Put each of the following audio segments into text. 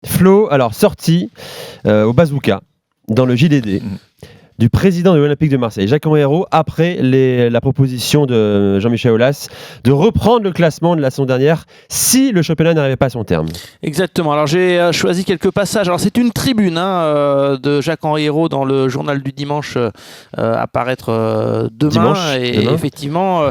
Flo, alors sorti au bazooka dans le JDD du président de l'Olympique de Marseille, Jacques-Henri Hérault, après la proposition de Jean-Michel Aulas de reprendre le classement de la saison dernière si le championnat n'arrivait pas à son terme. Exactement. Alors j'ai choisi quelques passages. Alors c'est une tribune de Jacques-Henri Hérault dans le journal du dimanche à paraître demain. Demain. Effectivement,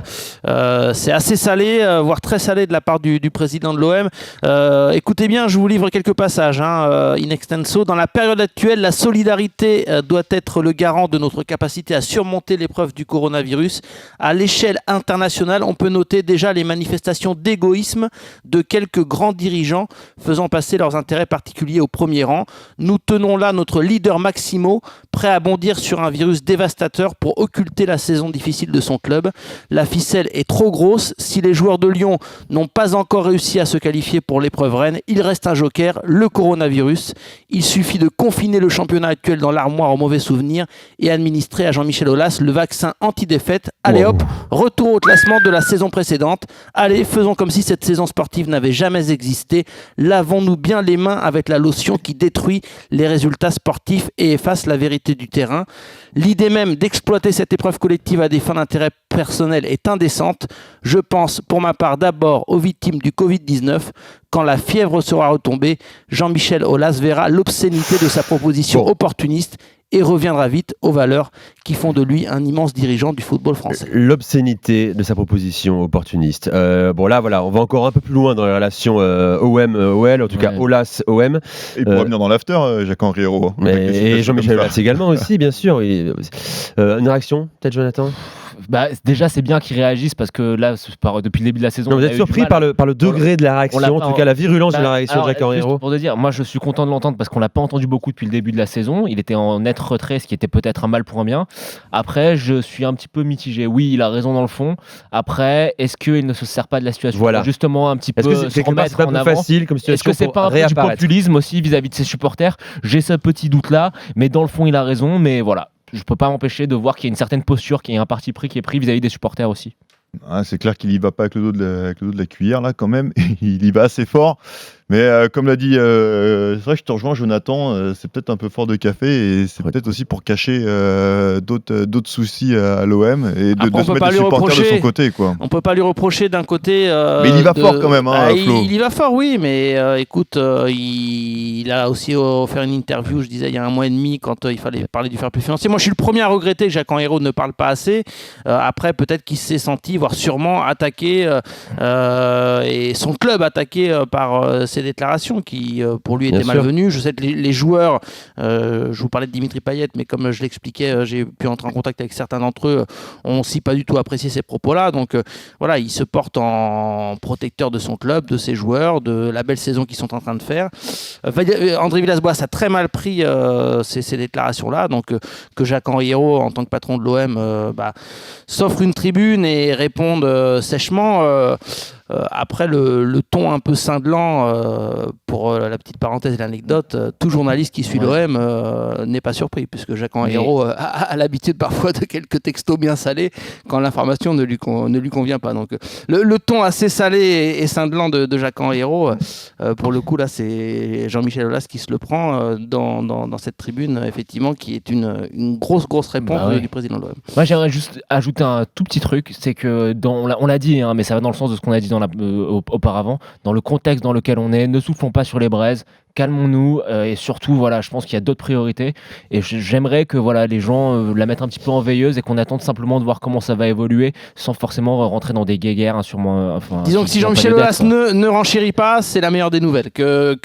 c'est assez salé, voire très salé de la part du président de l'OM. Écoutez bien, je vous livre quelques passages in extenso. Dans la période actuelle, la solidarité doit être le garant de notre capacité à surmonter l'épreuve du coronavirus. À l'échelle internationale, on peut noter déjà les manifestations d'égoïsme de quelques grands dirigeants faisant passer leurs intérêts particuliers au premier rang. Nous tenons là notre leader Maximo, prêt à bondir sur un virus dévastateur pour occulter la saison difficile de son club. La ficelle est trop grosse. Si les joueurs de Lyon n'ont pas encore réussi à se qualifier pour l'épreuve reine, il reste un joker, le coronavirus. Il suffit de confiner le championnat actuel dans l'armoire aux mauvais souvenirs et administrer à Jean-Michel Aulas le vaccin anti-défaite. Allez hop, retour au classement de la saison précédente. Allez, faisons comme si cette saison sportive n'avait jamais existé. Lavons-nous bien les mains avec la lotion qui détruit les résultats sportifs et efface la vérité du terrain. L'idée même d'exploiter cette épreuve collective à des fins d'intérêt personnel est indécente. Je pense pour ma part d'abord aux victimes du Covid-19. Quand la fièvre sera retombée, Jean-Michel Aulas verra l'obscénité de sa proposition opportuniste et reviendra vite aux valeurs qui font de lui un immense dirigeant du football français. L'obscénité de sa proposition opportuniste. Bon là, voilà, on va encore un peu plus loin dans les relations OM-OL, en tout cas Aulas-OM. Il pourra venir dans l'after, Jacques-Henri Hérault. Et Jean-Michel Aulas également aussi, bien sûr. Une réaction, peut-être, Jonathan ? Déjà, c'est bien qu'ils réagissent parce que là, depuis le début de la saison. Non, vous êtes surpris par le degré de la réaction, en tout cas la virulence de la réaction de Jacques-Henri Hérault. Pour te dire, moi je suis content de l'entendre parce qu'on l'a pas entendu beaucoup depuis le début de la saison. Il était en net retrait, ce qui était peut-être un mal pour un bien. Après, je suis un petit peu mitigé. Oui, il a raison dans le fond. Après, est-ce qu'il ne se sert pas de la situation pour justement un petit peu se remettre en avant ? Facile comme situation? Est-ce que c'est pas un peu du populisme aussi vis-à-vis de ses supporters ? J'ai ce petit doute-là, mais dans le fond, il a raison. Mais voilà. Je ne peux pas m'empêcher de voir qu'il y a une certaine posture, qu'il y a un parti pris qui est pris vis-à-vis des supporters aussi. C'est clair qu'il y va pas avec le dos de la cuillère là quand même. Il y va assez fort. Mais comme l'a dit, c'est vrai que je te rejoins, Jonathan. C'est peut-être un peu fort de café et c'est peut-être aussi pour cacher d'autres soucis à l'OM et de se mettre les supporters de son côté, quoi. On peut pas lui reprocher d'un côté. Mais il y va fort quand même, Flo. Il y va fort, oui. Mais écoute, il a aussi offert une interview, je disais il y a 1 mois et demi, quand il fallait parler du fair play financier. Moi, je suis le premier à regretter que Jacques-Henri Hérault ne parle pas assez. Après, peut-être qu'il s'est senti, voire sûrement attaqué et son club attaqué par ses déclarations qui pour lui étaient malvenues. Je sais que les joueurs, je vous parlais de Dimitri Payet, mais comme je l'expliquais, j'ai pu entrer en contact avec certains d'entre eux, on aussi pas du tout apprécié ces propos-là. Donc voilà, il se porte en protecteur de son club, de ses joueurs, de la belle saison qu'ils sont en train de faire. André Villas-Boas a très mal pris ces déclarations-là, donc que Jacques-Henri Hérault, en tant que patron de l'OM, s'offre une tribune et réponde sèchement. Après le ton un peu cinglant, pour la petite parenthèse et l'anecdote, tout journaliste qui suit l'OM n'est pas surpris, puisque Jacques-Henri Hérault a l'habitude parfois de quelques textos bien salés quand l'information ne lui convient pas. Donc le ton assez salé et cinglant de Jacques-Henri Hérault, pour le coup là c'est Jean-Michel Aulas qui se le prend dans cette tribune, effectivement, qui est une grosse réponse du président de l'OM. Moi j'aimerais juste ajouter un tout petit truc, c'est que on l'a dit, mais ça va dans le sens de ce qu'on a dit auparavant, dans le contexte dans lequel on est, ne soufflons pas sur les braises, calmons-nous, et surtout voilà, je pense qu'il y a d'autres priorités et j'aimerais que voilà, les gens la mettent un petit peu en veilleuse et qu'on attende simplement de voir comment ça va évoluer sans forcément rentrer dans des guéguerres, disons que si Jean-Michel Aulas ne renchérit pas, c'est la meilleure des nouvelles, que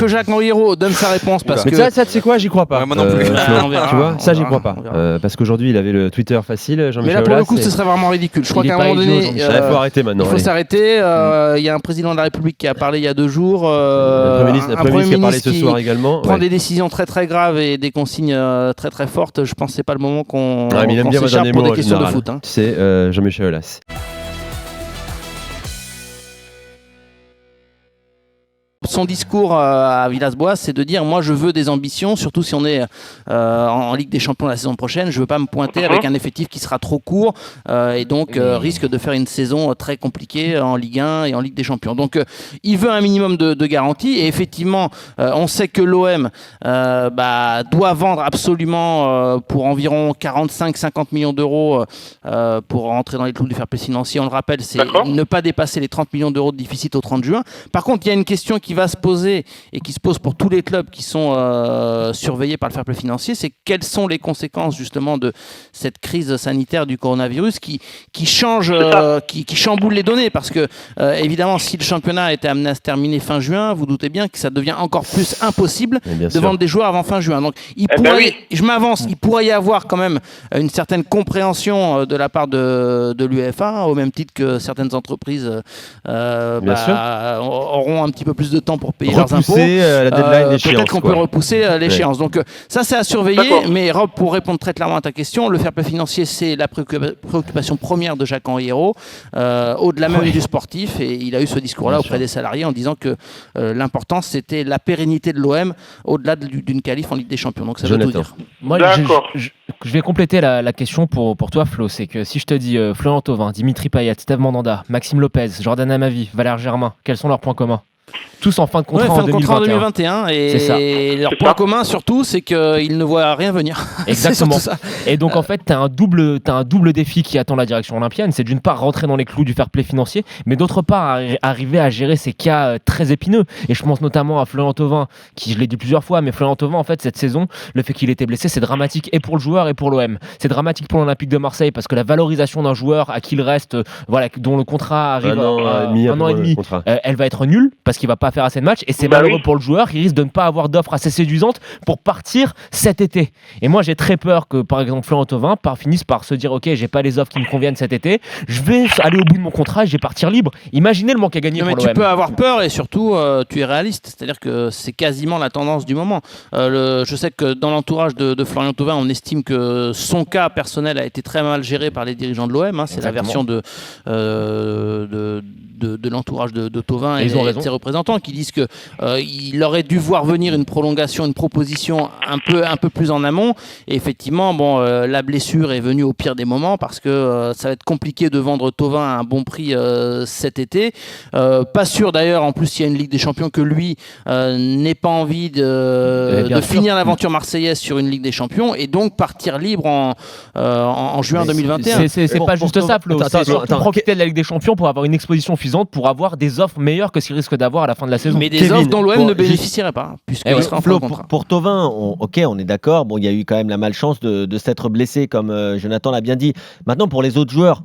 Jacques-Henri Hérault donne sa réponse, parce que ça tu sais quoi, j'y crois pas. Moi non plus. Tu vois, ça j'y crois pas, parce qu'aujourd'hui il avait le Twitter facile, Jean-Michel Aulas. Mais là pour le coup ce serait vraiment ridicule. Je crois qu'à un moment donné il faut arrêter maintenant. Il faut s'arrêter. Il y a un président de la République qui a parlé il y a 2 jours, un Premier ministre qui a parlé ce soir également, prend des décisions très graves et des consignes très fortes. Je pense que c'est pas le moment qu'on s'écharpe pour des questions de foot. C'est Jean-Michel Aulas. son discours à Villas-Boas, c'est de dire moi je veux des ambitions, surtout si on est en Ligue des Champions la saison prochaine, je veux pas me pointer avec un effectif qui sera trop court et donc risque de faire une saison très compliquée en Ligue 1 et en Ligue des Champions. Donc il veut un minimum de garantie et effectivement on sait que l'OM doit vendre absolument pour environ 45-50 millions d'euros pour rentrer dans les clous du fair play financier. On le rappelle, c'est ne pas dépasser les 30 millions d'euros de déficit au 30 juin. Par contre, il y a une question qui va se poser et qui se pose pour tous les clubs qui sont surveillés par le fair play financier, c'est quelles sont les conséquences justement de cette crise sanitaire du coronavirus qui change, qui chamboule les données, parce que évidemment, si le championnat était amené à se terminer fin juin, vous doutez bien que ça devient encore plus impossible de vendre des joueurs avant fin juin. Donc, je m'avance, il pourrait y avoir quand même une certaine compréhension de la part de l'UEFA, au même titre que certaines entreprises auront un petit peu plus de temps pour payer leurs impôts. La deadline d'échéance, peut-être qu'on peut repousser l'échéance. Donc ça, c'est à surveiller. Mais Rob, pour répondre très clairement à ta question, le fair play financier, c'est la préoccupation première de Jacques-Henri Hérault, au-delà même du sportif. Et il a eu ce discours-là auprès des salariés en disant que l'important, c'était la pérennité de l'OM au-delà d'une qualif en Ligue des Champions. Donc ça veut tout dire. Moi, je vais compléter la question pour toi, Flo. C'est que si je te dis Florent Thauvin, Dimitri Payet, Steve Mandanda, Maxime Lopez, Jordan Amavi, Valère Germain, quels sont leurs points communs ? Tous en fin de contrat en 2021. Et leur point commun surtout, c'est qu'ils ne voient rien venir. Exactement. Et donc en fait, tu as un double défi qui attend la direction olympienne. C'est d'une part rentrer dans les clous du fair play financier, mais d'autre part arriver à gérer ces cas très épineux. Et je pense notamment à Florent Thauvin, qui, je l'ai dit plusieurs fois, mais Florent Thauvin, en fait, cette saison, le fait qu'il était blessé, c'est dramatique et pour le joueur et pour l'OM. C'est dramatique pour l'Olympique de Marseille parce que la valorisation d'un joueur à qui il reste, dont le contrat arrive un an et demi, elle va être nulle parce qu'il va pas faire assez de matchs et c'est malheureux pour le joueur, il risque de ne pas avoir d'offres assez séduisantes pour partir cet été. Et moi j'ai très peur que par exemple Florent Thauvin finisse par se dire ok, j'ai pas les offres qui me conviennent cet été, je vais aller au bout de mon contrat et je vais partir libre. Imaginez le manque à gagner pour l'OM. Tu peux avoir peur et surtout tu es réaliste, c'est-à-dire que c'est quasiment la tendance du moment. Je sais que dans l'entourage de Florian Thauvin, on estime que son cas personnel a été très mal géré par les dirigeants de l'OM, c'est la version de l'entourage de Thauvin et de ses représentants qui disent qu'il aurait dû voir venir une prolongation, une proposition un peu plus en amont. Et effectivement, la blessure est venue au pire des moments parce que ça va être compliqué de vendre Thauvin à un bon prix cet été. Pas sûr d'ailleurs, en plus il y a une Ligue des Champions, que lui n'ait pas envie de finir l'aventure marseillaise sur une Ligue des Champions et donc partir libre en juin 2021. C'est pas juste ça, Flo. C'est surtout profiter de la Ligue des Champions pour avoir une exposition suffisante pour avoir des offres meilleures que ce qu'il risque d'avoir à la fin de la saison. Mais des offres dont l'OM ne bénéficierait pas, puisqu'il sera en fin de contrat. Pour Thauvin, on est d'accord. Bon, il y a eu quand même la malchance de s'être blessé, comme Jonathan l'a bien dit. Maintenant, pour les autres joueurs,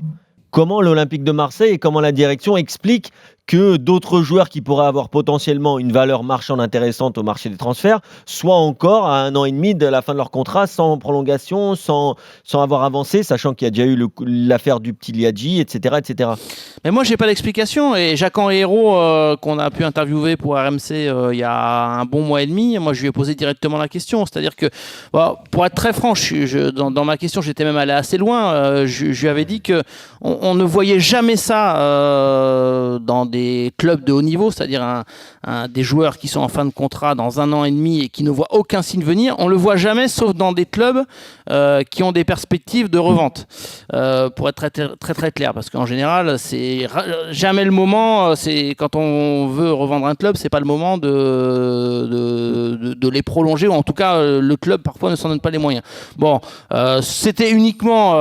comment l'Olympique de Marseille et comment la direction explique que d'autres joueurs qui pourraient avoir potentiellement une valeur marchande intéressante au marché des transferts soient encore à 1 an et demi de la fin de leur contrat, sans prolongation, sans avoir avancé, sachant qu'il y a déjà eu l'affaire du petit Liadji, etc., etc. Mais moi, j'ai pas d'explication. Et Jacques-Henri Hérault, qu'on a pu interviewer pour RMC il y a un bon mois et demi, moi, je lui ai posé directement la question. C'est-à-dire que, pour être très franc, dans ma question, j'étais même allé assez loin. Je lui avais dit qu'on ne voyait jamais ça dans des clubs de haut niveau, c'est-à-dire des joueurs qui sont en fin de contrat dans 1 an et demi et qui ne voient aucun signe venir. On le voit jamais, sauf dans des clubs qui ont des perspectives de revente. Pour être très clair, parce qu'en général, c'est jamais le moment. C'est quand on veut revendre un club, c'est pas le moment de les prolonger, ou en tout cas, le club parfois ne s'en donne pas les moyens. Bon, c'était uniquement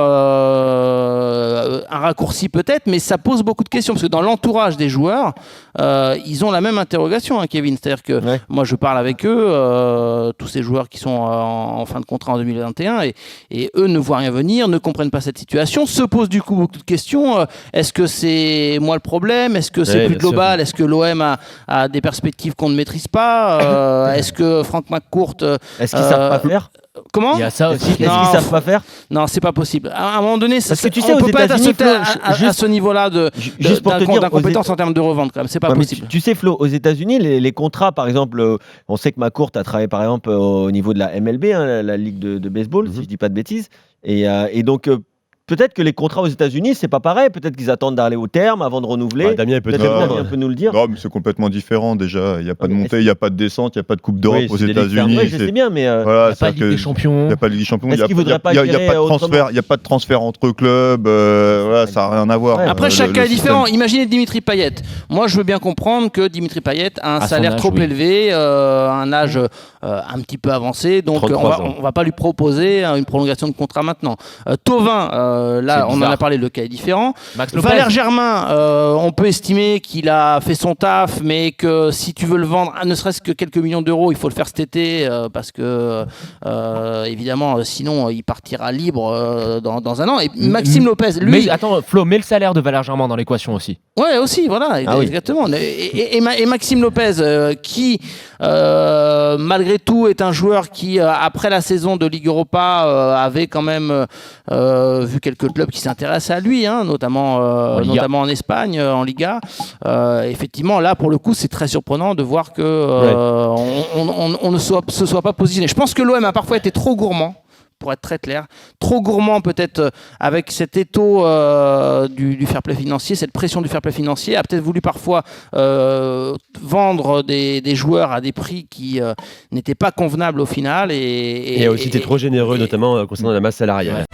un raccourci peut-être, mais ça pose beaucoup de questions parce que dans l'entourage des joueurs, ils ont la même interrogation, Kevin. C'est-à-dire que moi, je parle avec eux, tous ces joueurs qui sont en fin de contrat en 2021, et eux ne voient rien venir, ne comprennent pas cette situation, se posent du coup beaucoup de questions. Est-ce que c'est moi le problème ? Est-ce que c'est plus global ? Est-ce que l'OM a des perspectives qu'on ne maîtrise pas ? Est-ce que Franck McCourt... Est-ce qu'ils ne savent pas faire ? Comment ? Il y a ça aussi. Est-ce qu'ils savent pas faire ? Non, c'est pas possible. À un moment donné, parce que tu sais, on peut pas être à juste, ce niveau-là d'incompétence en termes de revente, quand même. C'est pas possible. Tu sais, Flo, aux États-Unis, les contrats, par exemple, on sait que McCourt a travaillé, par exemple, au niveau de la MLB, la ligue de baseball, si je dis pas de bêtises, et donc peut-être que les contrats aux États-Unis, c'est pas pareil. Peut-être qu'ils attendent d'aller au terme avant de renouveler. Damien peut nous le dire. Non, mais c'est complètement différent déjà. Il n'y a pas de montée, il n'y a pas de descente, il n'y a pas de Coupe d'Europe aux États-Unis. Oui, je sais bien, mais voilà, il n'y a pas de Ligue des Champions. Il n'y a pas de Ligue des Champions. Est-ce qu'ils voudraient pas gérer il n'y a pas de transfert entre clubs. Voilà, ça n'a rien à voir. Après, chaque cas est différent. Imaginez Dimitri Payet. Moi, je veux bien comprendre que Dimitri Payet a un salaire trop élevé, un âge un petit peu avancé, donc on va pas lui proposer une prolongation de contrat maintenant. Thauvin, là, on en a parlé, le cas est différent. Valère Germain, on peut estimer qu'il a fait son taf, mais que si tu veux le vendre à ne serait-ce que quelques millions d'euros, il faut le faire cet été, parce que évidemment, sinon, il partira libre dans un an. Et Maxime Lopez, lui... Mais attends, Flo, mets le salaire de Valère Germain dans l'équation aussi. Ouais, aussi, voilà, exactement. Et Maxime Lopez, qui, malgré tout, est un joueur qui, après la saison de Ligue Europa, avait quand même vu quelques clubs qui s'intéressent à lui, hein, notamment en Espagne, en Liga. Effectivement, là, pour le coup, c'est très surprenant de voir que on ne se soit pas positionné. Je pense que l'OM a parfois été trop gourmand. Pour être très clair, trop gourmand peut-être avec cet étau du fair play financier, cette pression du fair play financier, a peut-être voulu parfois vendre des joueurs à des prix qui n'étaient pas convenables au final. Et a aussi été trop généreux, notamment concernant la masse salariale.